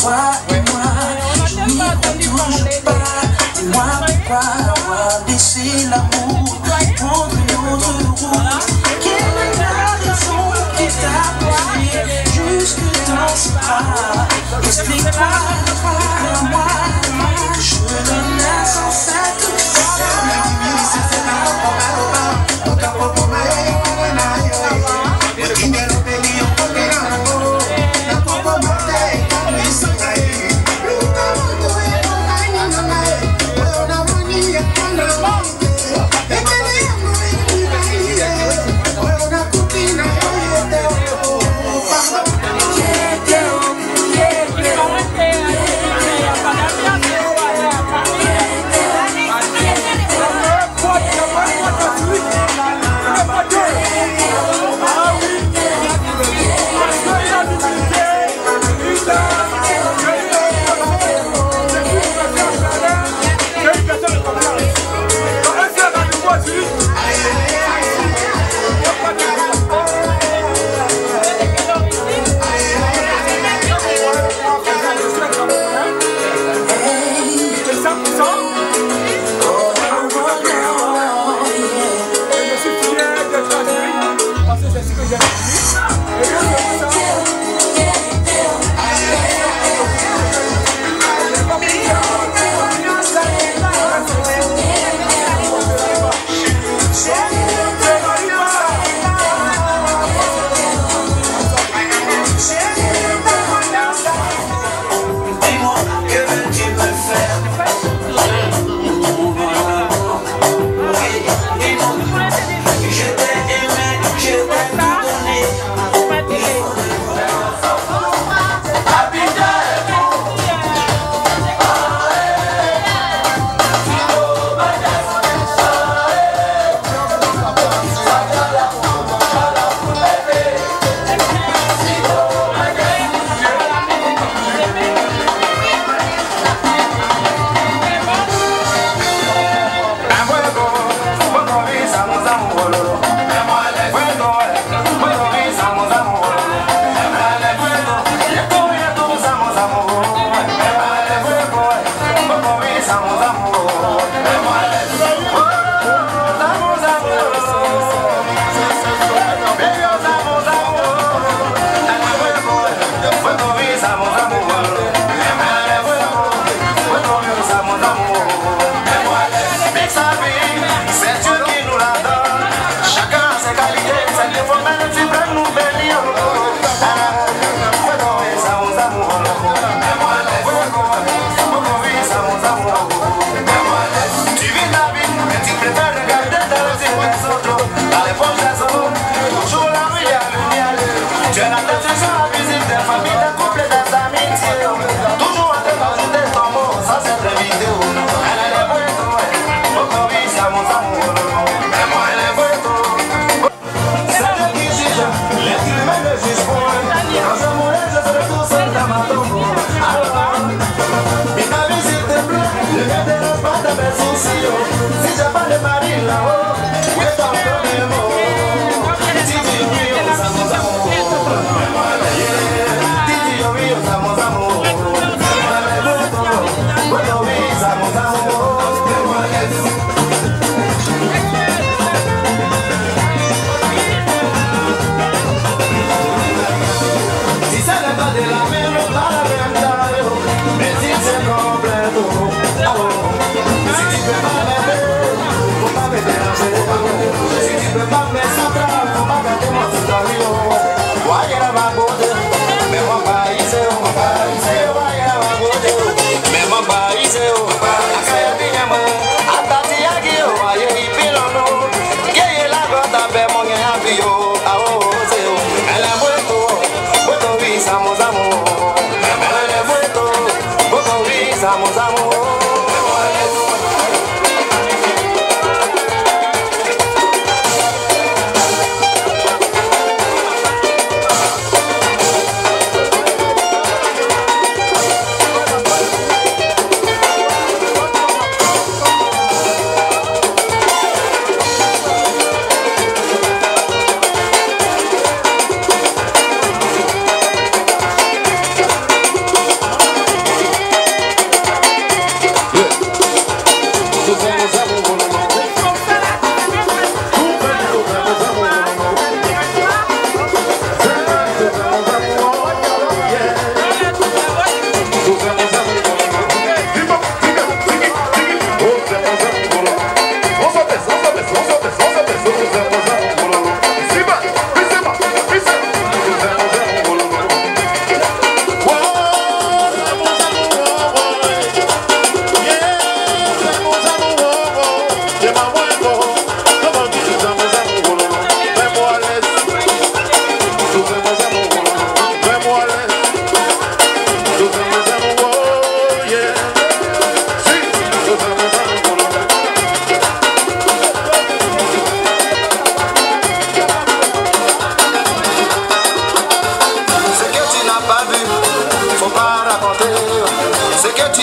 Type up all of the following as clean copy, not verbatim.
toi et moi, je n'y crois toujours pas. Dis-moi pourquoi avoir laissé l'amour prendre une autre route. Quelle est la raison qui t'a poussé jusque dans ce bras? Explique-moi, moi, je donne la sensation.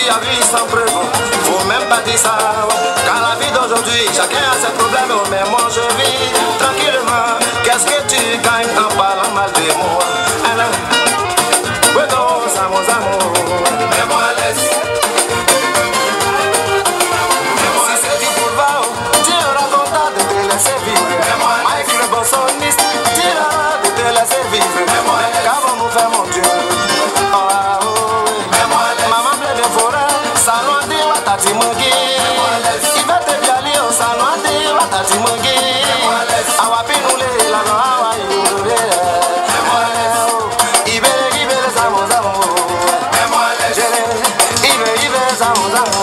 tu as vu sans preuve, faut même pas dire ça. Car la vie d'aujourd'hui, chacun a ses problèmes, mais moi je vis tranquillement. Qu'est-ce que tu gagnes en parlant mal de moi? Alors, ouais, non, ça mon amour, mais moi laisse. Si c'est du boulevard, tu auras content de te laisser vivre. Mike le bossoniste, tu auras de te laisser vivre. Qu'avons nous fait mon Dieu? Maman bleu de forêt, salon de watati mangi. Il va te bialer au salon de watati mangi. Awapi nous les la noa yure. Ibe samo samo. Ibe samo samo.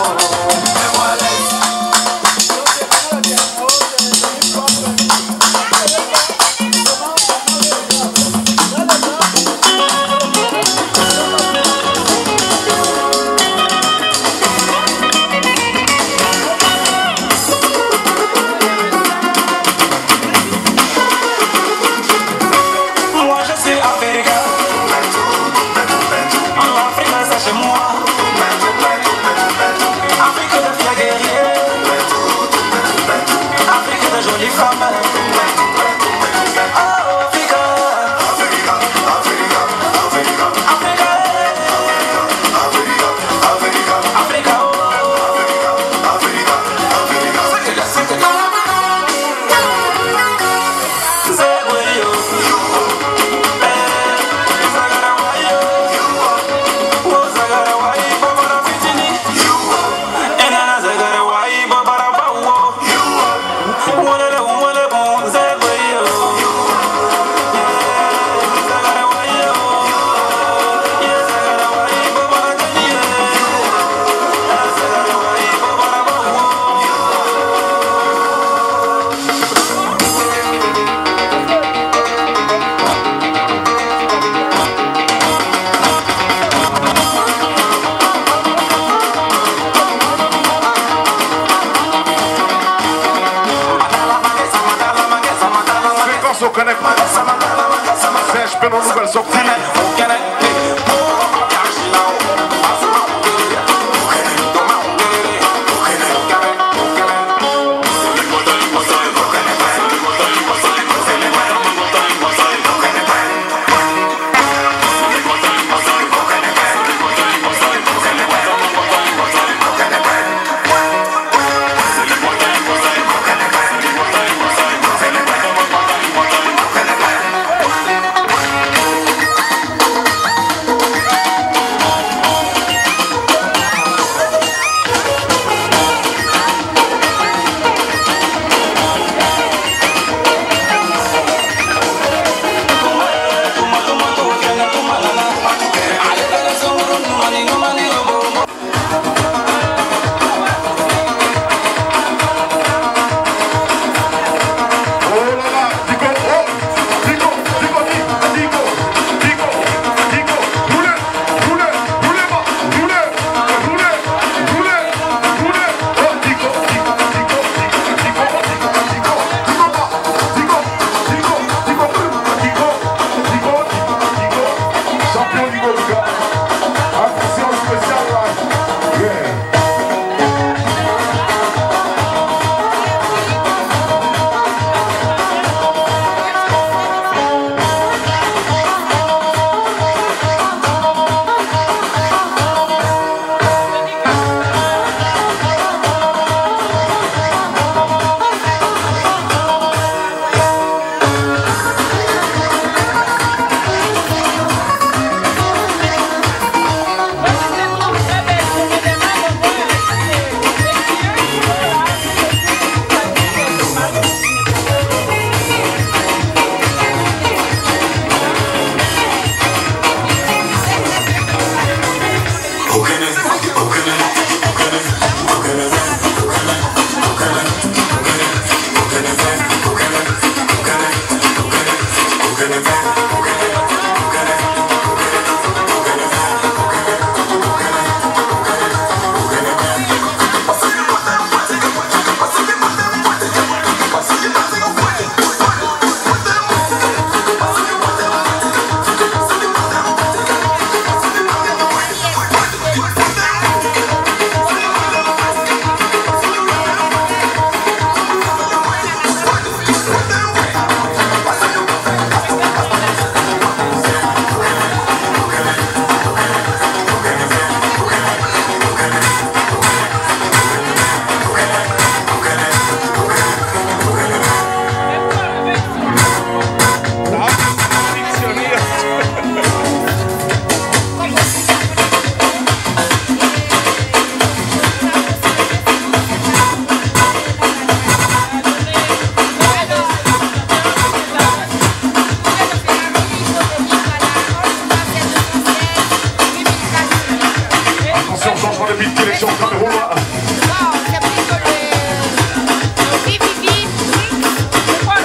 sélection camerounoise.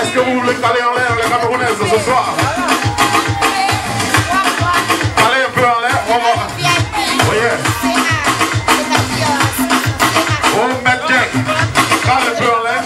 Est-ce que vous voulez caler en l'air les Camerounaises ce soir? Allez un peu en l'air, on va. Voyez. On met bien. Cale un peu en l'air.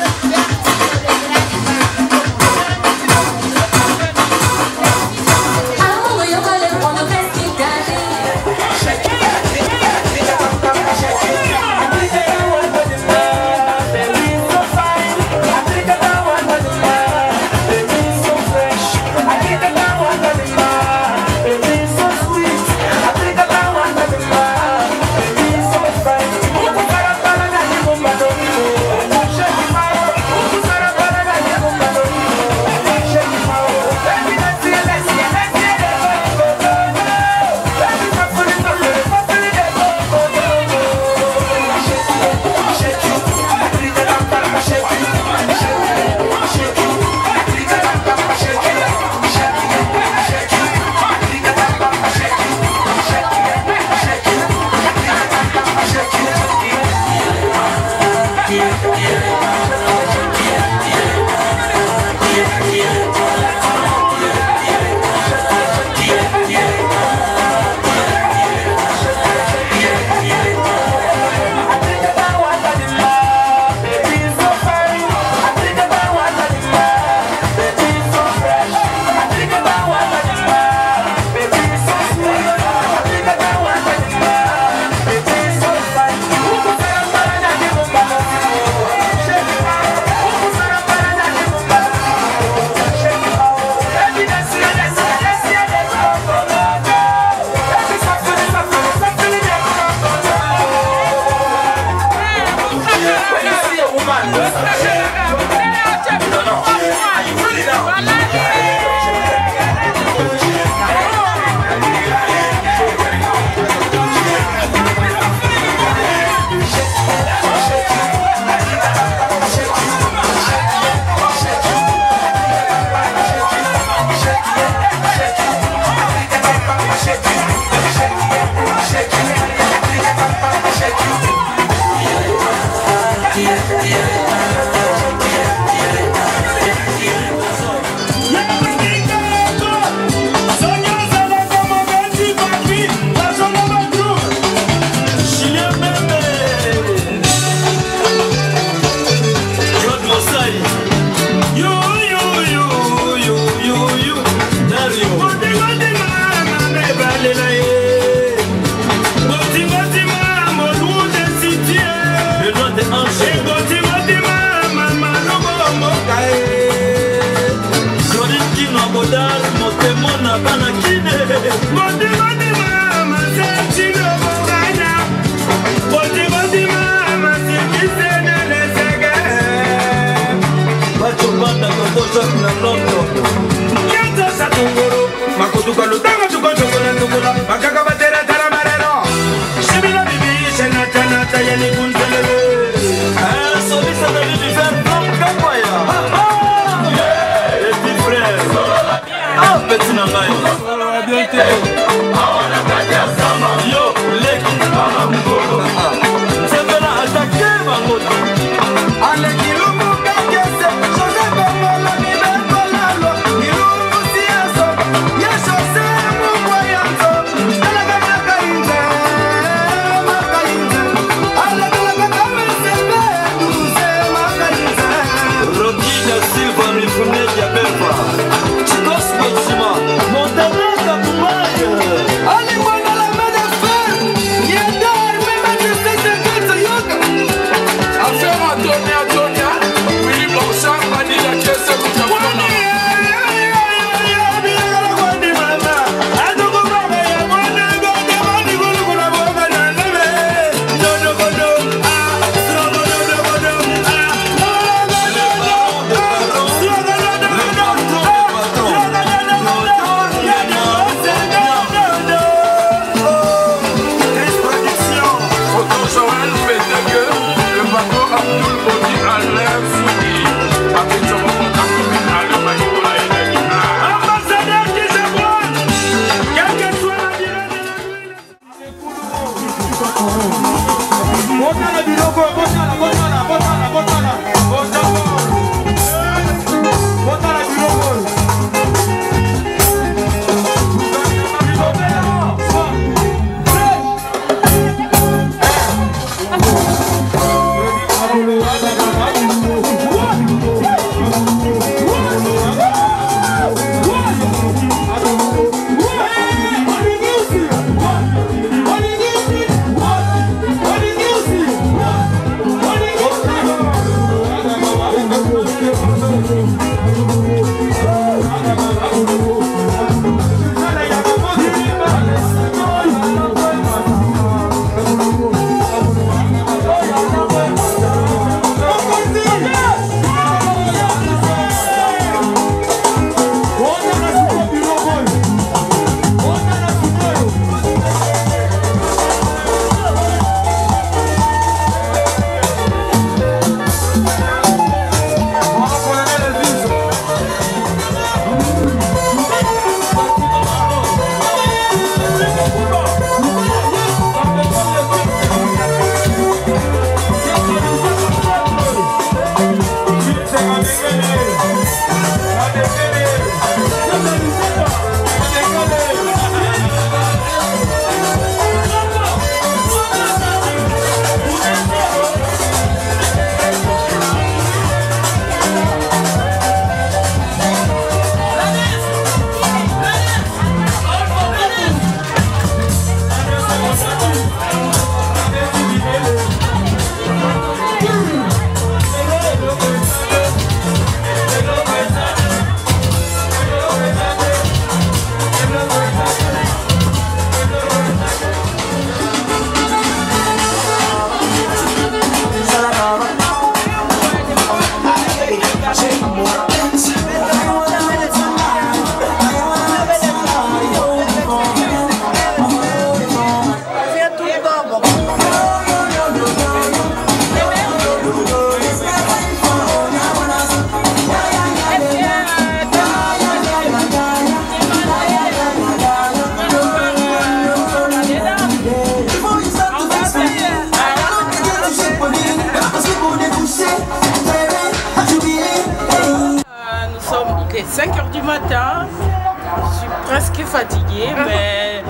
qui est fatigué, mais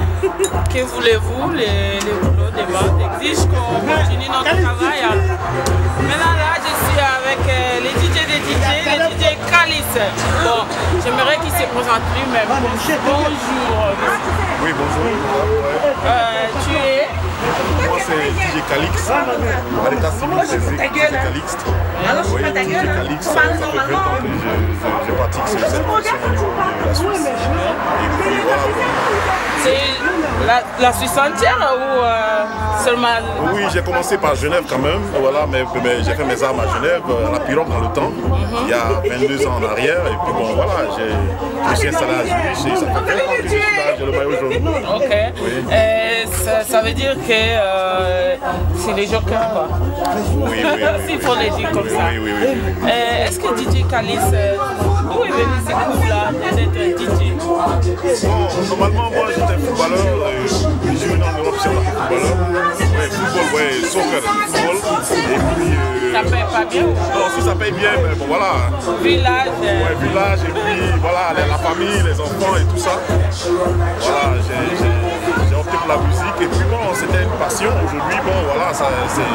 que voulez-vous, les boulots des bandes exigent qu'on continue notre travail. Maintenant là, je suis avec les DJ des DJ, les DJ Calice. Bon, j'aimerais qu'il se présente lui-même. Bonjour. Oui, bonjour. Tu es? Moi, c'est DJ Calix. À l'état civil, c'est DJ Calixte. Oui, DJ Calix, ça fait 20 ans que je pratique cette profession au niveau de la Suisse. Et puis voilà. C'est la Suisse entière ou seulement? Oui, j'ai commencé par Genève quand même, voilà, mais j'ai fait mes armes à Genève, à la Pirogue dans le temps, il y a 22 ans en arrière, et puis bon voilà, je me suis installé à Zurich, et ça fait 20 ans que je suis là, j'ai le maillot jaune. Ok, oui. Ça veut dire que c'est les jokers quoi. Oui, s'il faut les dire comme ça. Oui. Est-ce que DJ Calice, d'où est venu ce coup-là d'être DJ? Bon, normalement moi j'étais footballeur, je suis venu en Europe, c'est un footballeur. Ouais, football, ouais, soccer, football. Et puis. Ça paye pas bien ou? Non, si ça paye bien, mais bon voilà. Village. Ouais, village, et puis voilà, la famille, les enfants et tout ça. Voilà, j'ai opté pour la musique, et puis bon, c'était une passion. Aujourd'hui, bon voilà, ça me nourrit aussi.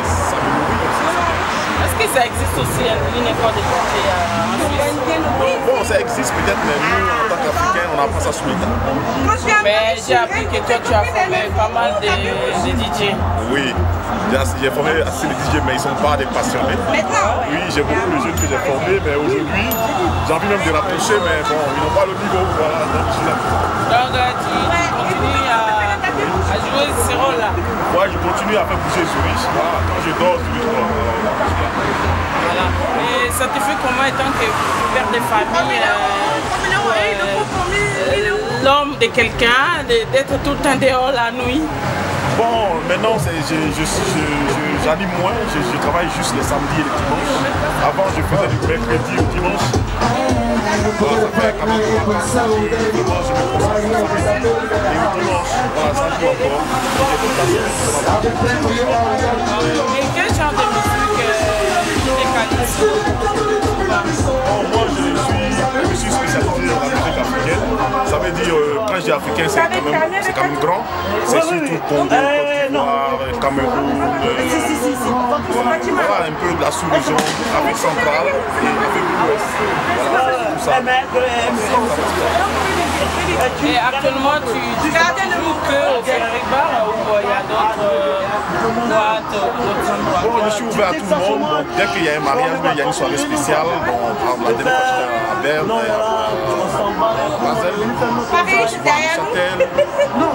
Est-ce que ça existe aussi une école de DJ en Suisse? Bon, ça existe peut-être, mais nous, en tant qu'Africains, on apprend ça sous l'État. Mais j'ai appris que toi, tu as formé pas mal de DJ. Oui, j'ai formé assez de DJ, mais ils ne sont pas des passionnés. Oui, j'ai beaucoup de jeunes que j'ai formés, mais aujourd'hui, j'ai envie même de rapprocher, mais bon, ils n'ont pas le niveau. Voilà, donc je suis là. Donc, tu continues à jouer ce rôle-là? Ouais, je continue à faire bouger Zurich. Voilà, quand je dors, Zurich, voilà. Et ça te fait comment, étant que père de famille, l'homme de quelqu'un, d'être tout le temps dehors la nuit? Bon, maintenant, j'anime moins, je travaille juste les samedis et les dimanches. Avant, je faisais du mercredi au dimanche. Voilà, ça fait quand même 3 ans. Vraiment, je me concentre sur le samedi et au dimanche. Voilà, ça joue encore. Et quel genre de musique moi, je suis spécialisé dans la musique africaine. Ça veut dire, quand je dis africain, c'est quand même grand. C'est surtout Congo, Côte d'Ivoire, Cameroun, voilà, un peu de la sous-région, Afrique centrale et Afrique de l'Ouest. Voilà, tout ça. Et actuellement, tu joues que au Frédéric Bar ou il y a d'autres boîtes, d'autres endroits? Bon, je suis ouvert à tout le monde. Donc, dès qu'il y a un mariage, il y a une soirée spéciale. Bon, la dernière fois, j'étais à Berne, à Basel, Châtel.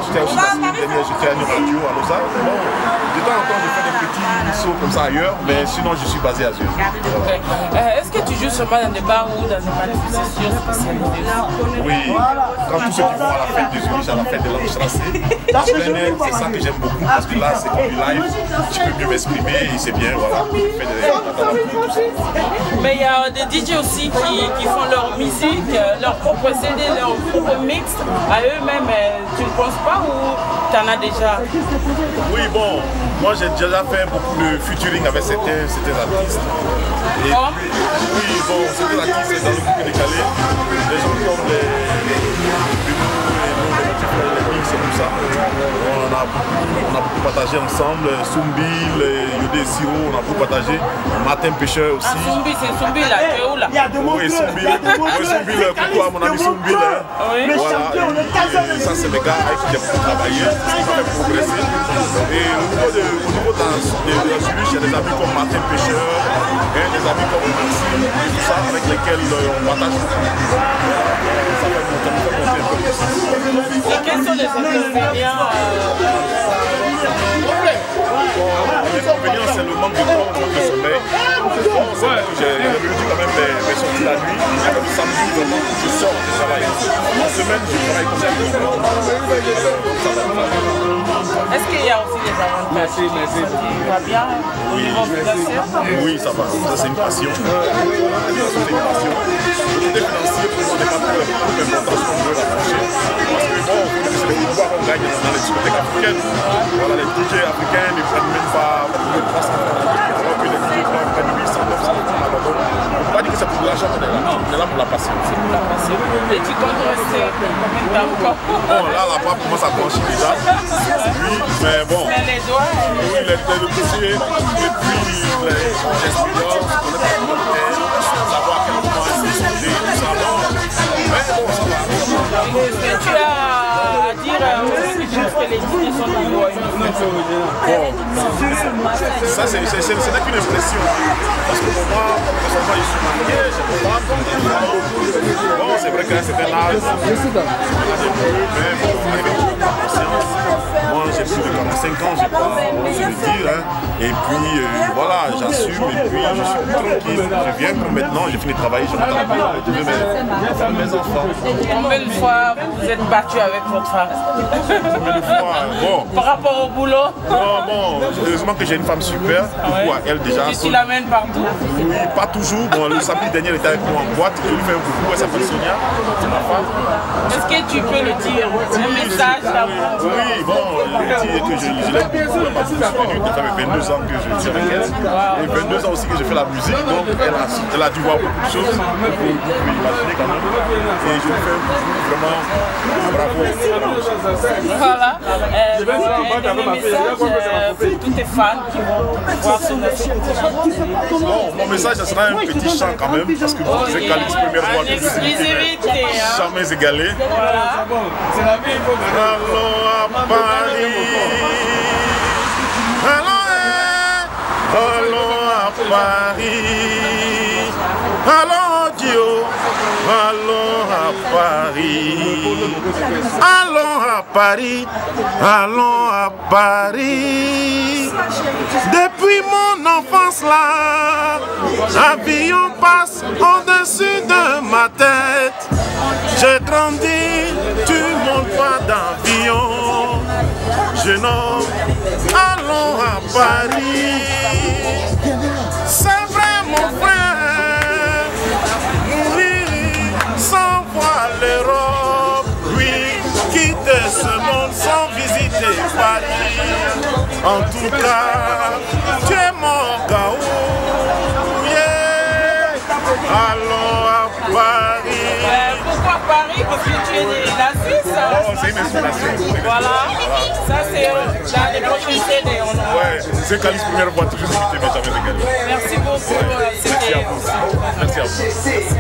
J'étais aussi la semaine dernière, j'étais à une radio à Lausanne. Bon, de temps en temps, je fais des petits sauts comme ça ailleurs, mais sinon, je suis basé à Zurich. Voilà. Est-ce que tu joues seulement dans des bars ou dans des manifestations spécialisées? Oui, quand tous ceux qui vont à la fête de Zurich, à la fête de l'Anstrassé, c'est ça que j'aime beaucoup, parce que là, c'est comme du live, je peux mieux m'exprimer et c'est bien, voilà. Mais il y a des DJ aussi qui font leur musique, leur propre CD, leur propre mix à eux-mêmes. Tu ne penses pas ou tu en as déjà? Oui, bon, moi j'ai déjà fait beaucoup de featuring avec certains artistes. Et puis, oui, bon, certains artistes dans le groupe décalé, les gens comme les mix et tout ça. On a beaucoup partagé ensemble, Soumbil, Yodé Siro, on a beaucoup partagé. Martin Pêcheur aussi. Ah, Soumbil, c'est Soumbil là, tu es où là? Oui, Soumbil, coucou à mon ami Soumbil. Oui. Voilà, et ça c'est mes gars avec qui j'ai beaucoup travaillé, ce qui m'a fait progresser. Et au niveau de la Zurich, il y a des amis comme Martin Pêcheur, des amis comme Maxime, et tout ça, avec lesquels on partage beaucoup. Ça fait monter un peu plus. Et quels sont les inconvénients? Les inconvénients, c'est le manque de temps, le manque de sommeil. Bon, c'est vrai que j'ai réduit quand même mes sorties la nuit. Il y a comme samedi, vraiment, je sors du travail. En semaine, je travaille comme ça. Est-ce qu'il y a aussi des avantages? Ça va bien au niveau financier? Oui, ça va. Ça, c'est une passion. C'est une passion. Le côté financier, pour moi, n'est pas très important si on veut l'approcher. Parce que bon, c'est le pouvoir qu'on gagne dans les discothèques africaines. Voilà, les DJ africains ne prennent même pas beaucoup de place. Alors que les DJ prennent 800 $. peut pas dire que c'est pour l'argent, on est là pour la passion. C'est pour la passion. Et tu comptes rester combien de temps encore? Bon, là, la part commence à blanchir déjà. Oui, mais bon. Mais les doigts. Oui, le dossier, et puis l'expérience, savoir à quel moment exposer, tout ça. Mais bon, ça va. Est-ce que tu as à dire que les DJ sont nombreux? Bon, ça c'est qu'une impression. Parce que pour moi, personnellement, je suis marié, j'ai pas femme. Bon, c'est vrai qu'à un certain âge, mais bon, avec conscience, moi j'ai plus de 45 ans, j'ai pas, je le dis, hein. Et puis voilà, j'assume, et puis je suis tranquille. Je viens comme maintenant, j'ai fini de travailler, je rentre à la maison, je veux mes enfants. Combien de fois vous êtes battu avec votre femme? Combien de fois? Bon. Par rapport au boulot? Non, bon, heureusement que j'ai une femme super, du coup, elle déjà. Tu l'amènes partout? Oui, pas toujours. Bon, le samedi dernier, elle était avec moi en boîte, je lui fais un coucou, elle s'appelle Sonia, c'est ma femme. Est-ce que tu peux le dire? Un message d'amour? Oui, bon, je dis que je l'aime beaucoup, elle m'a soutenu, ça fait 22 ans que je suis avec elle, et 22 ans aussi que je fais la musique, donc elle a dû voir beaucoup de choses, pour imaginer quand même, et je lui fais un coucou, vraiment, bravo. Voilà, un message pour tous tes fans qui vont voir sur notre site. Bon, mon message, ça sera un petit chant quand même, parce que c'est Calix première fois que je suis jamais égalé. Voilà. Allons à Paris, allons à Paris, allons Dio, allons à Paris, allons à Paris, allons à Paris. Depuis mon enfance là, l'avion passe au-dessus de ma tête. J'ai grandi, tu montes pas d'avion. Jeune homme, allons à Paris. C'est vrai mon frère, mourir sans voir l'Europe. Oui, quitter ce monde sans visiter Paris. En tout cas, tu es mon gaou. Yeah. Allons à Paris. Pourquoi Paris? Parce que tu es de la Suisse. Oh, c'est une inspiration. Voilà. Ça c'est dans les prochaines CD. Ouais, c'est Calix première fois, toujours invité, mais jamais égalé. Merci beaucoup. Merci à vous. Merci à vous.